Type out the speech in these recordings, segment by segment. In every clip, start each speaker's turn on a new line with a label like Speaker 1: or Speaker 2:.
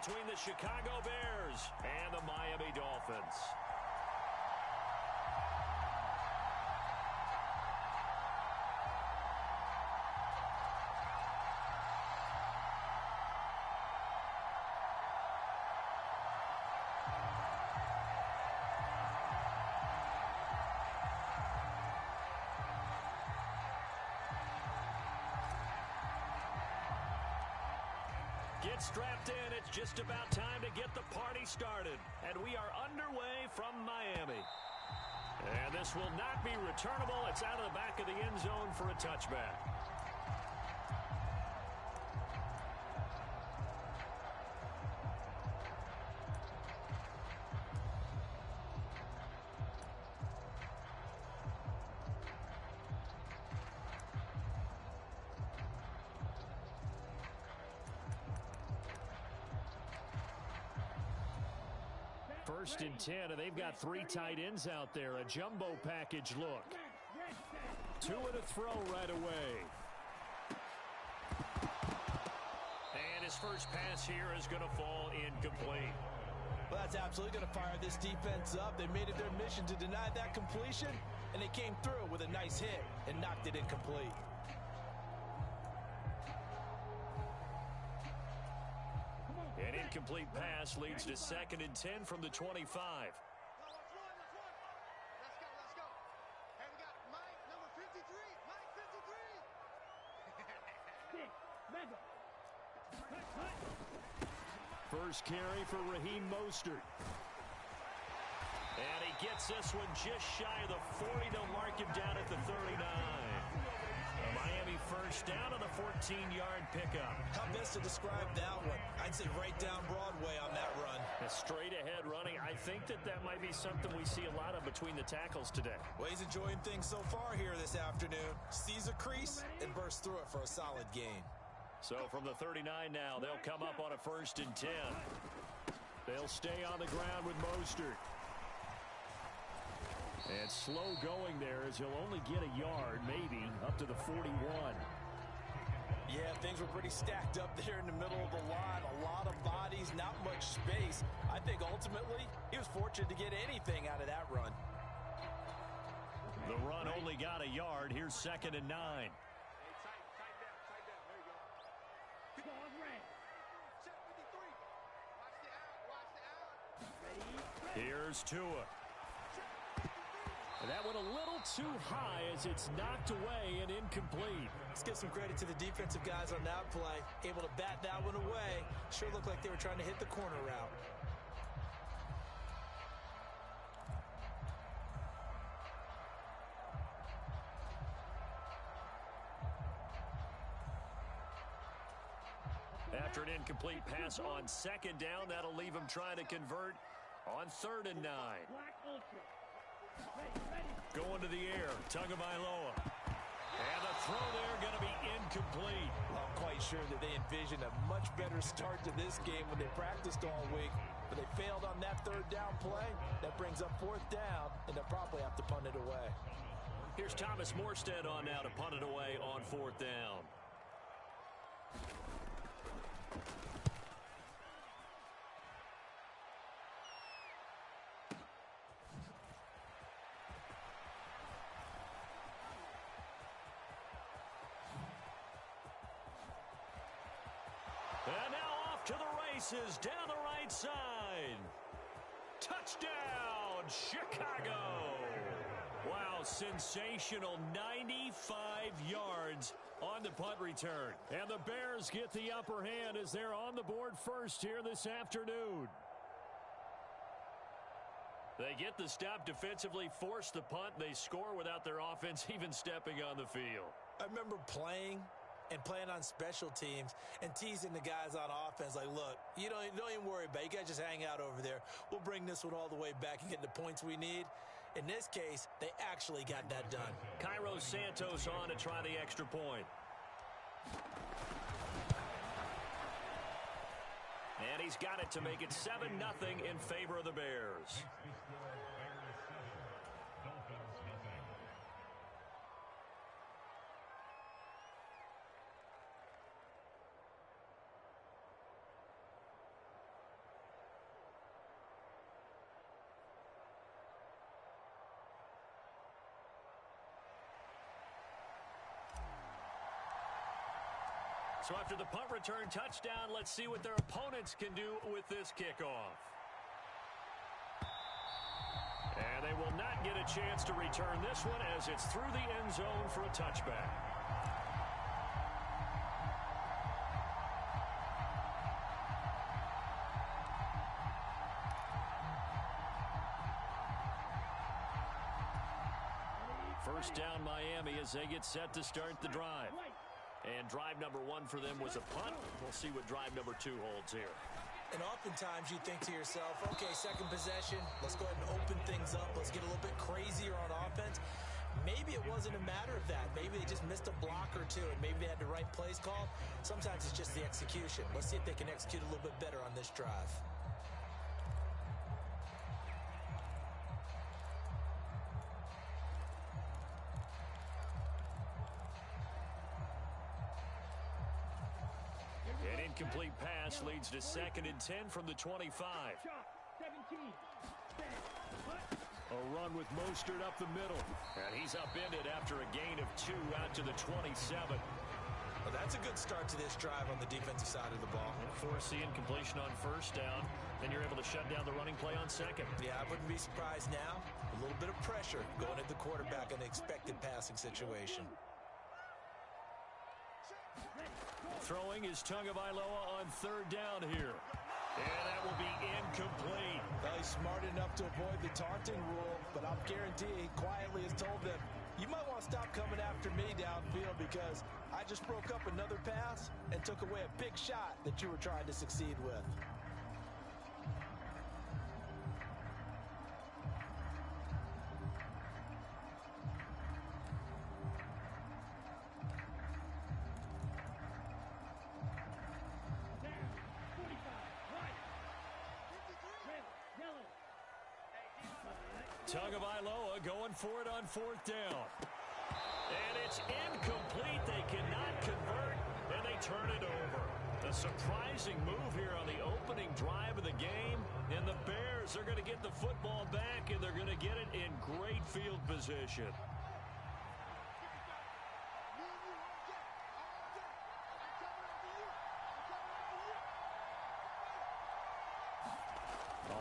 Speaker 1: between the Chicago Bears and the Miami Dolphins. Get strapped in. It's just about time to get the party started. And we are underway from Miami. And this will not be returnable. It's out of the back of the end zone for a touchback. First and 10, and they've got 3 tight ends out there. A jumbo package look. 2 and a throw right away. And his first pass here is going to fall incomplete.
Speaker 2: Well, that's absolutely going to fire this defense up. They made it their mission to deny that completion, and they came through with a nice hit and knocked it incomplete.
Speaker 1: An incomplete pass leads to 2nd and 10 from the 25.
Speaker 3: Let's go. Hey, we got Mike, number 53. Mike, 53.
Speaker 1: First carry for Raheem Mostert. And he gets this one just shy of the 40. They'll mark him down at the 39. A Miami first down on the 14-yard pickup.
Speaker 2: How best to describe that one? I'd say right down Broadway on that run.
Speaker 1: A straight-ahead running. I think that might be something we see a lot of between the tackles today.
Speaker 2: Well, he's enjoying things so far here this afternoon. Sees a crease and bursts through it for a solid gain.
Speaker 1: So from the 39 now, they'll come up on a 1st and 10. They'll stay on the ground with Mostert. And slow going there as he'll only get a yard, maybe, up to the 41.
Speaker 2: Yeah, things were pretty stacked up there in the middle of the line. A lot of bodies, not much space. I think ultimately he was fortunate to get anything out of that run.
Speaker 1: The run only got a yard. Here's 2nd and 9. Here's Tua. And that went a little too high as it's knocked away and incomplete.
Speaker 2: Let's give some credit to the defensive guys on that play. Able to bat that one away. Sure looked like they were trying to hit the corner route.
Speaker 1: After an incomplete pass on 2nd down, that'll leave him trying to convert on 3rd and 9. Going to the air, Tagovailoa. And the throw there going to be incomplete.
Speaker 2: I'm quite sure that they envisioned a much better start to this game when they practiced all week. But they failed on that 3rd down play. That brings up 4th down, and they'll probably have to punt it away.
Speaker 1: Here's Thomas Morstead on now to punt it away on 4th down. And now off to the races down the right side. Touchdown, Chicago. Wow, sensational 95 yards on the punt return. And the Bears get the upper hand as they're on the board first here this afternoon. They get the stop defensively, force the punt. They score without their offense even stepping on the field.
Speaker 2: I remember playing on special teams and teasing the guys on offense like, look, you don't even worry about it. You guys just hang out over there. We'll bring this one all the way back and get the points we need. In this case, they actually got that done.
Speaker 1: Cairo Santos on to try the extra point. And he's got it to make it 7-0 in favor of the Bears. So after the punt return touchdown, let's see what their opponents can do with this kickoff. And they will not get a chance to return this one as it's through the end zone for a touchback. First down Miami as they get set to start the drive. And drive number one for them was a punt. We'll see what drive number two holds here.
Speaker 2: And oftentimes you think to yourself, okay, second possession, let's go ahead and open things up. Let's get a little bit crazier on offense. Maybe it wasn't a matter of that. Maybe they just missed a block or two, and maybe they had the right plays call. Sometimes it's just the execution. Let's see if they can execute a little bit better on this drive.
Speaker 1: An incomplete pass leads to 2nd and 10 from the 25. A run with Mostert up the middle. And he's upended after a gain of 2 out to the 27.
Speaker 2: Well, that's a good start to this drive on the defensive side of the ball.
Speaker 1: Force the incompletion on first down. Then you're able to shut down the running play on second.
Speaker 2: Yeah, I wouldn't be surprised now. A little bit of pressure going at the quarterback in the expected passing situation.
Speaker 1: Throwing is Tagovailoa on 3rd down here. And that will be incomplete.
Speaker 2: Well, he's smart enough to avoid the taunting rule, but I'll guarantee he quietly has told them, you might want to stop coming after me downfield because I just broke up another pass and took away a big shot that you were trying to succeed with.
Speaker 1: Tagovailoa going for it on 4th down. And it's incomplete. They cannot convert, and they turn it over. A surprising move here on the opening drive of the game. And the Bears are going to get the football back, and they're going to get it in great field position.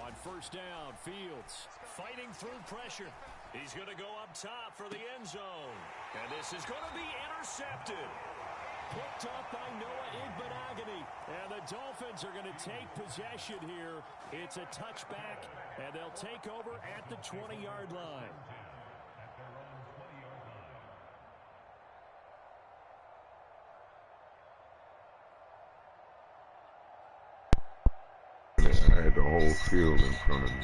Speaker 1: On 1st down, Fields fighting through pressure. He's going to go up top for the end zone. And this is going to be intercepted. Picked up by Noah Igbenogany. And the Dolphins are going to take possession here. It's a touchback, and they'll take over at the 20-yard line.
Speaker 4: I had the whole field in front of me.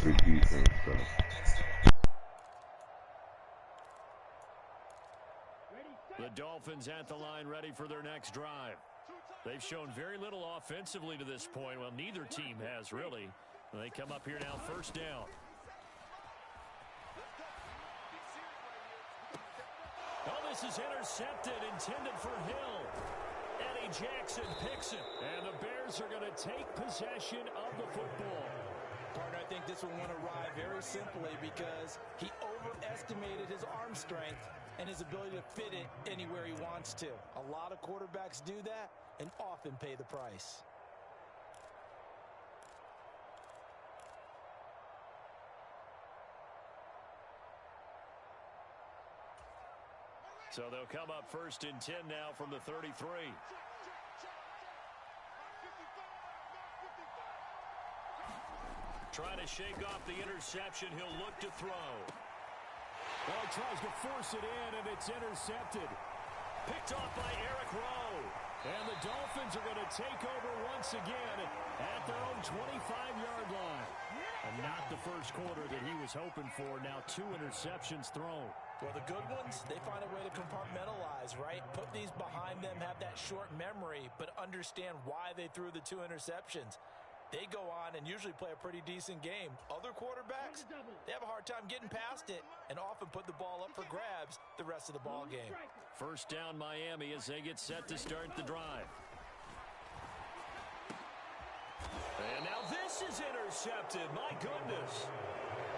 Speaker 4: Good defense stuff.
Speaker 1: The Dolphins at the line ready for their next drive. They've shown very little offensively to this point. Well, neither team has really. They come up here now 1st down. Oh, this is intercepted, intended for Hill. Eddie Jackson picks it, and the Bears are going to take possession of the football.
Speaker 2: Partner, I think this will want to ride very simply because he overestimated his arm strength and his ability to fit it anywhere he wants to. A lot of quarterbacks do that and often pay the price.
Speaker 1: So they'll come up 1st and 10 now from the 33. Trying to shake off the interception. He'll look to throw. Well, he tries to force it in, and it's intercepted. Picked off by Eric Rowe. And the Dolphins are going to take over once again at their own 25-yard line. And not the first quarter that he was hoping for. Now 2 interceptions thrown.
Speaker 2: Well, the good ones, they find a way to compartmentalize, right? Put these behind them, have that short memory, but understand why they threw the 2 interceptions. They go on and usually play a pretty decent game. Other quarterbacks, they have a hard time getting past it and often put the ball up for grabs the rest of the ball game.
Speaker 1: 1st down Miami as they get set to start the drive. And now this is intercepted. My goodness.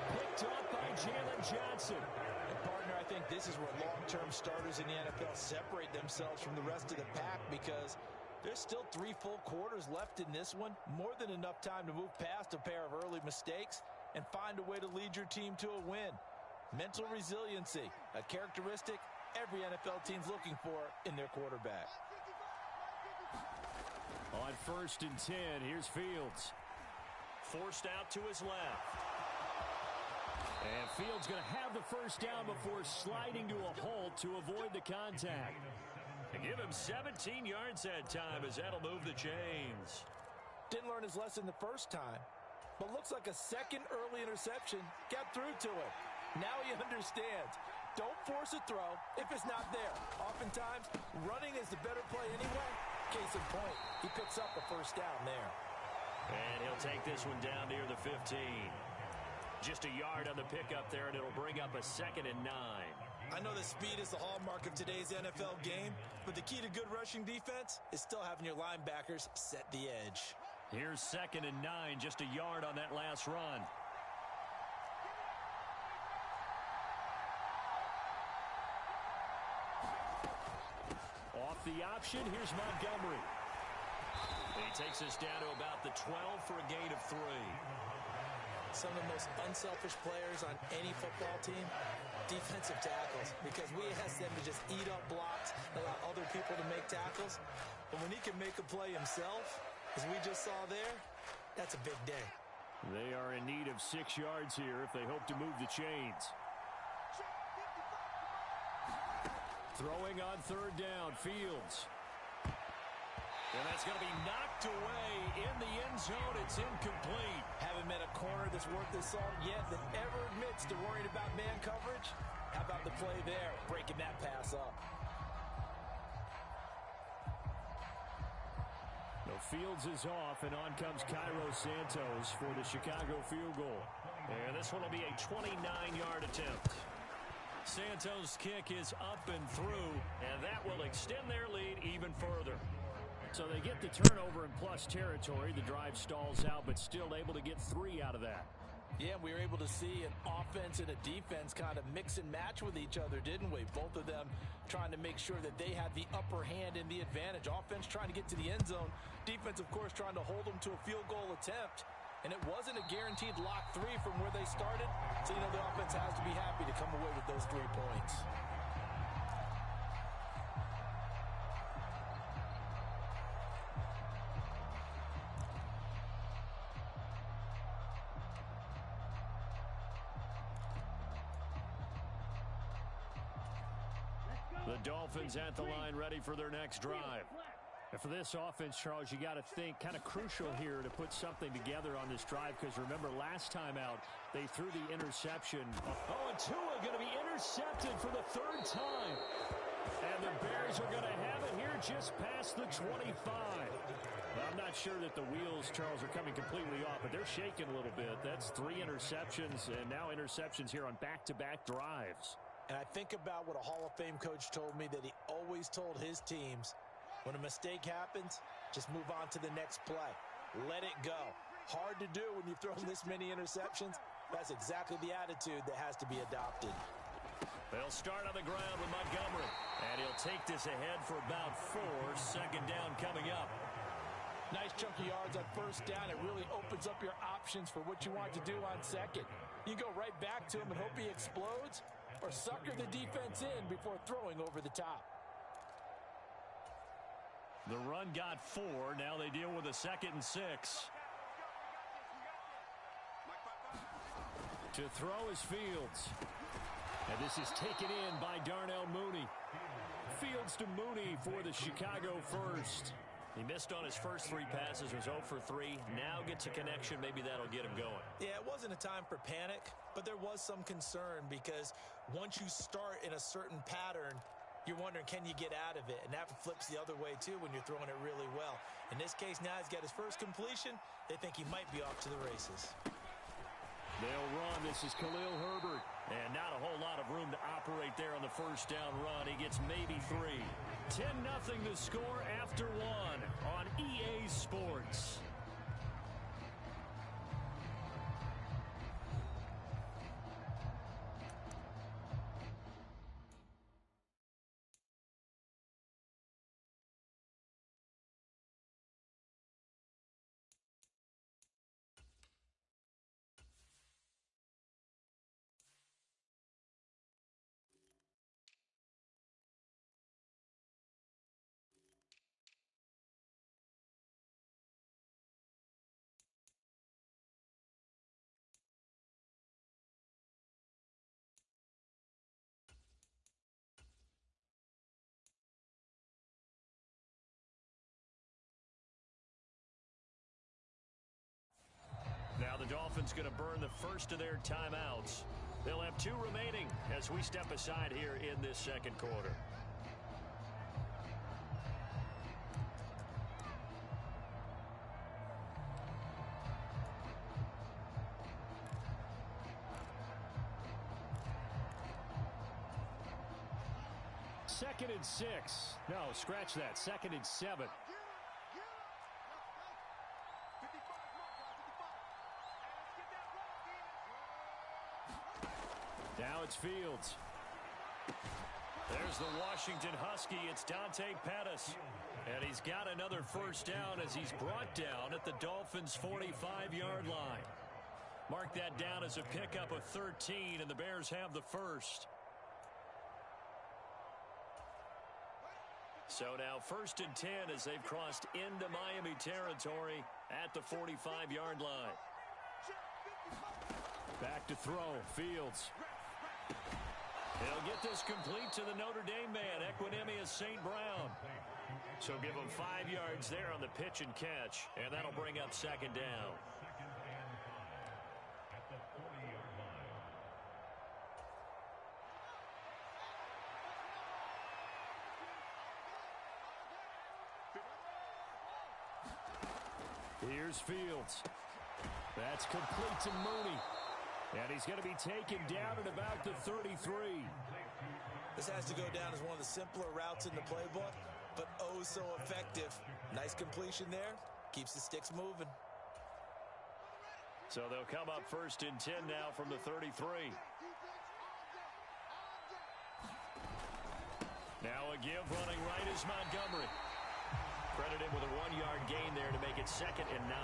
Speaker 1: Picked up by Jalen Johnson.
Speaker 2: And partner, I think this is where long-term starters in the NFL separate themselves from the rest of the pack, because there's still 3 full quarters left in this one. More than enough time to move past a pair of early mistakes and find a way to lead your team to a win. Mental resiliency, a characteristic every NFL team's looking for in their quarterback.
Speaker 1: On 1st and 10, here's Fields. Forced out to his left. And Fields going to have the first down before sliding to a halt to avoid the contact. And give him 17 yards that time, as that'll move the chains.
Speaker 2: Didn't learn his lesson the first time, but looks like a second early interception got through to him. Now he understands. Don't force a throw if it's not there. Oftentimes, running is the better play anyway. Case in point, he picks up the first down there.
Speaker 1: And he'll take this one down near the 15. Just a yard on the pickup there, and it'll bring up a 2nd and 9.
Speaker 2: I know that speed is the hallmark of today's NFL game, but the key to good rushing defense is still having your linebackers set the edge.
Speaker 1: Here's 2nd and 9, just a yard on that last run. Off the option, here's Montgomery. And he takes us down to about the 12 for a gain of 3.
Speaker 2: Some of the most unselfish players on any football team, defensive tackles, because we ask them to just eat up blocks, allow other people to make tackles. But when he can make a play himself, as we just saw there, that's a big day.
Speaker 1: They are in need of 6 yards here if they hope to move the chains. Throwing on 3rd down, Fields. And that's going to be knocked away in the end zone. It's incomplete.
Speaker 2: Haven't met a corner that's worth his salt yet that ever admits to worrying about man coverage. How about the play there, breaking that pass up?
Speaker 1: No, Fields is off, and on comes Cairo Santos for the Chicago field goal. And this one will be a 29-yard attempt. Santos' kick is up and through, and that will extend their lead even further. So they get the turnover in plus territory. The drive stalls out, but still able to get 3 out of that.
Speaker 2: Yeah, we were able to see an offense and a defense kind of mix and match with each other, didn't we? Both of them trying to make sure that they had the upper hand and the advantage. Offense trying to get to the end zone. Defense, of course, trying to hold them to a field goal attempt. And it wasn't a guaranteed lock 3 from where they started. So, the offense has to be happy to come away with those 3 points.
Speaker 1: The Dolphins at the line, ready for their next drive. And for this offense, Charles, you got to think kind of crucial here to put something together on this drive, because remember last time out, they threw the interception. Oh, and Tua going to be intercepted for the 3rd time. And the Bears are going to have it here just past the 25. Well, I'm not sure that the wheels, Charles, are coming completely off, but they're shaking a little bit. That's 3 interceptions, and now interceptions here on back-to-back drives.
Speaker 2: And I think about what a Hall of Fame coach told me that he always told his teams, when a mistake happens, just move on to the next play. Let it go. Hard to do when you've thrown this many interceptions. That's exactly the attitude that has to be adopted.
Speaker 1: They'll start on the ground with Montgomery. And he'll take this ahead for about 4. 2nd down coming up.
Speaker 2: Nice chunk of yards on 1st down. It really opens up your options for what you want to do on 2nd. You go right back to him and hope he explodes, or sucker the defense in before throwing over the top.
Speaker 1: The run got 4. Now they deal with a 2nd and 6. To throw is Fields. And this is taken in by Darnell Mooney. Fields to Mooney for the Chicago first. He missed on his first 3 passes, was 0 for 3. Now gets a connection. Maybe that'll get him going.
Speaker 2: Yeah, it wasn't a time for panic, but there was some concern, because once you start in a certain pattern, you're wondering, can you get out of it? And that flips the other way, too, when you're throwing it really well. In this case, now he's got his first completion. They think he might be off to the races.
Speaker 1: They'll run. This is Khalil Herbert. And not a whole lot of room to operate there on the 1st down run. He gets maybe 3. 10-0 the score after 1 on EA Sports. Dolphins going to burn the first of their timeouts. They'll have 2 remaining as we step aside here in this second quarter. Second and 6. No, scratch that. Second and 7. Now it's Fields. There's the Washington Husky. It's Dante Pettis. And he's got another first down as he's brought down at the Dolphins' 45-yard line. Mark that down as a pickup of 13, and the Bears have the first. So now 1st and 10 as they've crossed into Miami territory at the 45-yard line. Back to throw. Fields. He'll get this complete to the Notre Dame man, Equinemius St. Brown. So give him 5 yards there on the pitch and catch, and that'll bring up second down. Here's Fields. That's complete to Mooney. And he's going to be taken down at about the 33.
Speaker 2: This has to go down as one of the simpler routes in the playbook, but oh so effective. Nice completion there. Keeps the sticks moving.
Speaker 1: So they'll come up 1st and 10 now from the 33. Now a give running right is Montgomery. Credit him with a 1-yard gain there to make it 2nd and 9.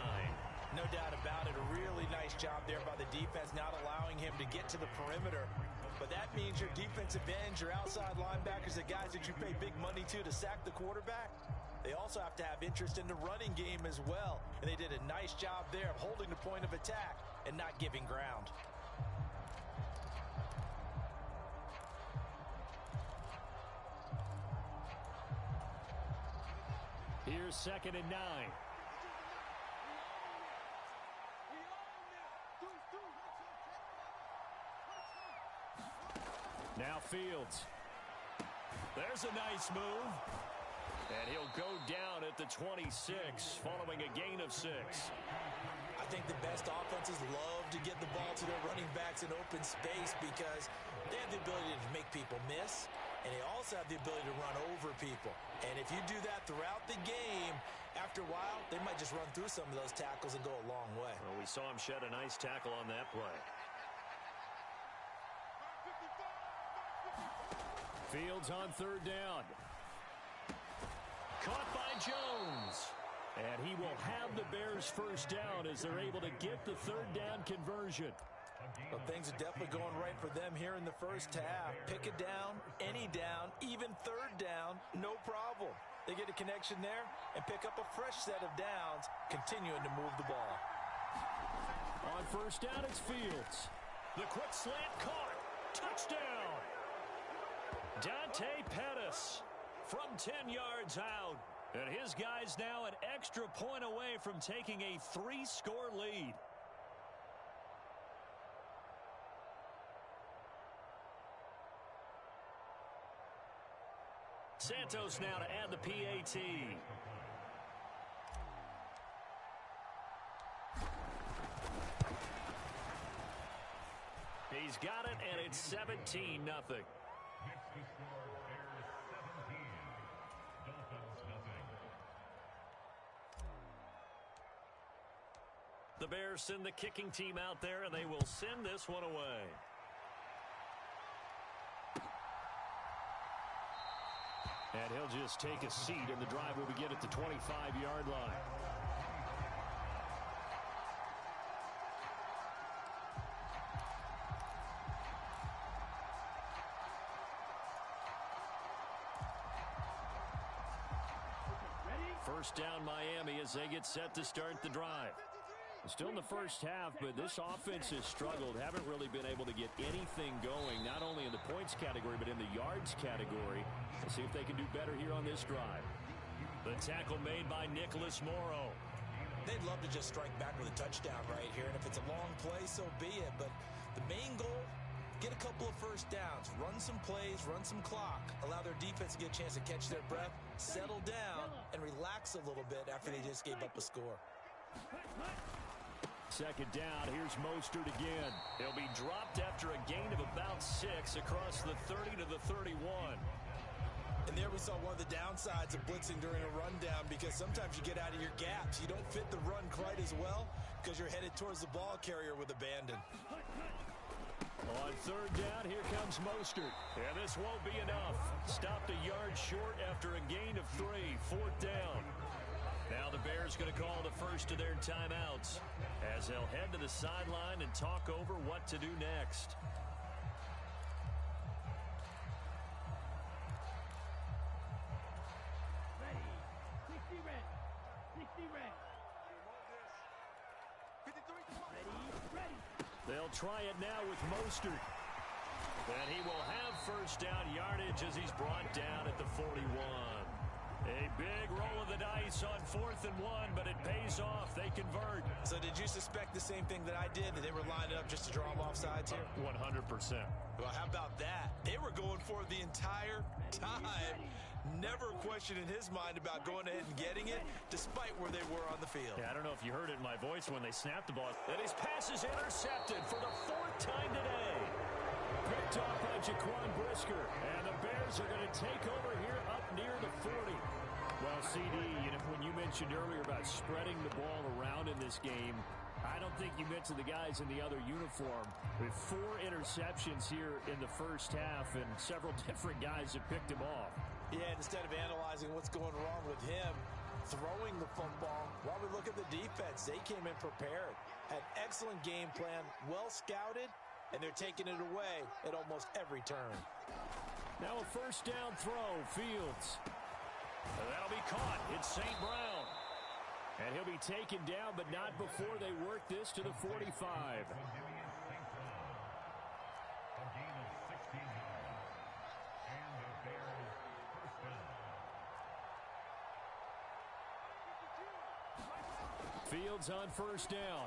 Speaker 2: No doubt about it. A really nice job there by the defense, not allowing him to get to the perimeter. But that means your defensive ends, your outside linebackers, the guys that you pay big money to sack the quarterback, they also have to have interest in the running game as well. And they did a nice job there of holding the point of attack and not giving ground.
Speaker 1: Here's 2nd and 9. Now Fields. There's a nice move. And he'll go down at the 26 following a gain of 6.
Speaker 2: I think the best offenses love to get the ball to their running backs in open space because they have the ability to make people miss, and they also have the ability to run over people. And if you do that throughout the game, after a while, they might just run through some of those tackles and go a long way.
Speaker 1: Well, we saw him shed a nice tackle on that play. Fields on 3rd down. Caught by Jones. And he will have the Bears first down as they're able to get the 3rd down conversion.
Speaker 2: Well, things are definitely going right for them here in the first half. Pick a down, any down, even 3rd down, no problem. They get a connection there and pick up a fresh set of downs, continuing to move the ball.
Speaker 1: On 1st down, it's Fields. The quick slant caught. Touchdown. Dante Pettis from 10 yards out. And his guys now an extra point away from taking a 3-score lead. Santos now to add the PAT. He's got it, and it's 17-0. The Bears send the kicking team out there, and they will send this one away. And he'll just take a seat, and the drive will begin at the 25-yard line. First down Miami as they get set to start the drive. Still in the first half, but this offense has struggled. Haven't really been able to get anything going, not only in the points category, but in the yards category. We'll see if they can do better here on this drive. The tackle made by Nicholas Morrow.
Speaker 2: they'd love to just strike back with a touchdown right here. And if it's a long play, so be it. But the main goal, get a couple of first downs, run some plays, run some clock, allow their defense to get a chance to catch their breath, settle down, and relax a little bit after they just gave up a score.
Speaker 1: Second down, here's Mostert again. He'll be dropped after a gain of about 6 across the 30 to the 31.
Speaker 2: And there we saw one of the downsides of blitzing during a rundown, because sometimes you get out of your gaps. You don't fit the run quite as well because you're headed towards the ball carrier with abandon.
Speaker 1: On third down, here comes Mostert. And this won't be enough. Stopped a yard short after a gain of 3. Fourth down. Now the Bears going to call the first of their timeouts as they'll head to the sideline and talk over what to do next. They'll try it now with Mostert. And he will have first down yardage as he's brought down at the 41. A big roll of the dice on 4th and 1, but it pays off. They convert.
Speaker 2: So did you suspect the same thing that I did, that they were lining up just to draw them off sides here?
Speaker 1: 100%.
Speaker 2: Well, how about that? They were going for it the entire time. Never a question in his mind about going ahead and getting it, despite where they were on the field.
Speaker 1: Yeah, I don't know if you heard it in my voice when they snapped the ball. And his pass is intercepted for the 4th time today. Picked off by Jaquan Brisker. And the Bears are going to take over here up near the 40. Well, CD, when you mentioned earlier about spreading the ball around in this game, I don't think you mentioned the guys in the other uniform. With 4 interceptions here in the first half, and several different guys have picked him off.
Speaker 2: Yeah, instead of analyzing what's going wrong with him throwing the football, while we look at the defense, they came in prepared, had excellent game plan, well scouted, and they're taking it away at almost every turn.
Speaker 1: Now a first down throw, Fields. That'll be caught. It's St. Brown. And he'll be taken down, but not before they work this to the 45. Fields on first down.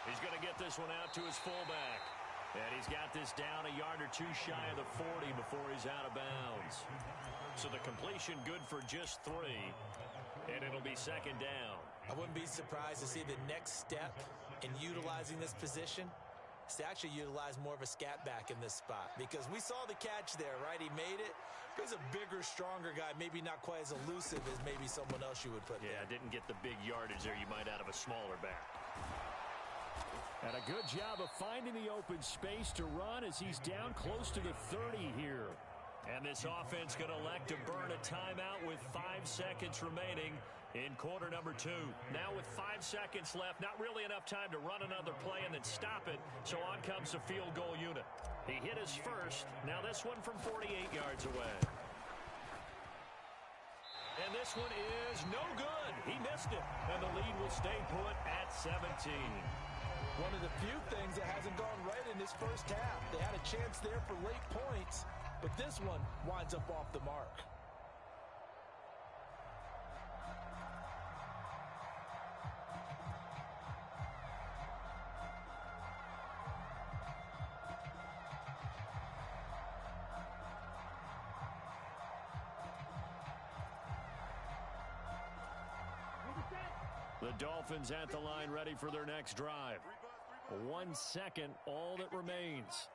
Speaker 1: He's going to get this one out to his fullback. And he's got this down a yard or 2 shy of the 40 before he's out of bounds. So the completion good for just 3. And it'll be second down.
Speaker 2: I wouldn't be surprised to see the next step in utilizing this position is to actually utilize more of a scat back in this spot. Because we saw the catch there, right? He made it. He's a bigger, stronger guy, maybe not quite as elusive as maybe someone else you would put there.
Speaker 1: Yeah, didn't get the big yardage there you might out of a smaller back. And a good job of finding the open space to run as he's down close to the 30 here. And this offense going to elect to burn a timeout with 5 seconds remaining in quarter number 2. Now with 5 seconds left, not really enough time to run another play and then stop it. So on comes the field goal unit. He hit his first. Now this one from 48 yards away. And this one is no good. He missed it. And the lead will stay put at 17.
Speaker 2: One of the few things that hasn't gone right in this first half. They had a chance there for late points, but this one winds up off the mark.
Speaker 1: The Dolphins at the line ready for their next drive. 1 second, all that remains.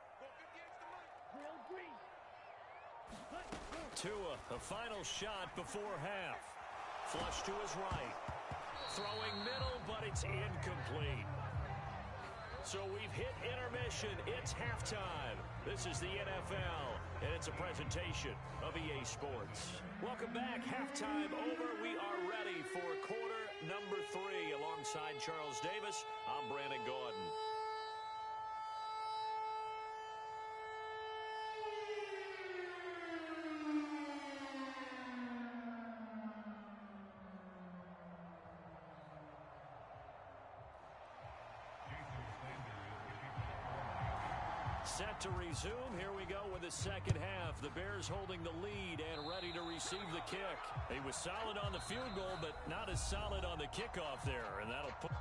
Speaker 1: Tua, a final shot before half. Flush to his right. Throwing middle, but it's incomplete. So we've hit intermission. It's halftime. This is the NFL, and it's a presentation of EA Sports. Welcome back. Halftime over. We are ready for quarter number 3. Alongside Charles Davis, I'm Brandon Gaudin. Set to resume. Here we go with the second half. The Bears holding the lead and ready to receive the kick. He was solid on the field goal, but not as solid on the kickoff there. And that'll put...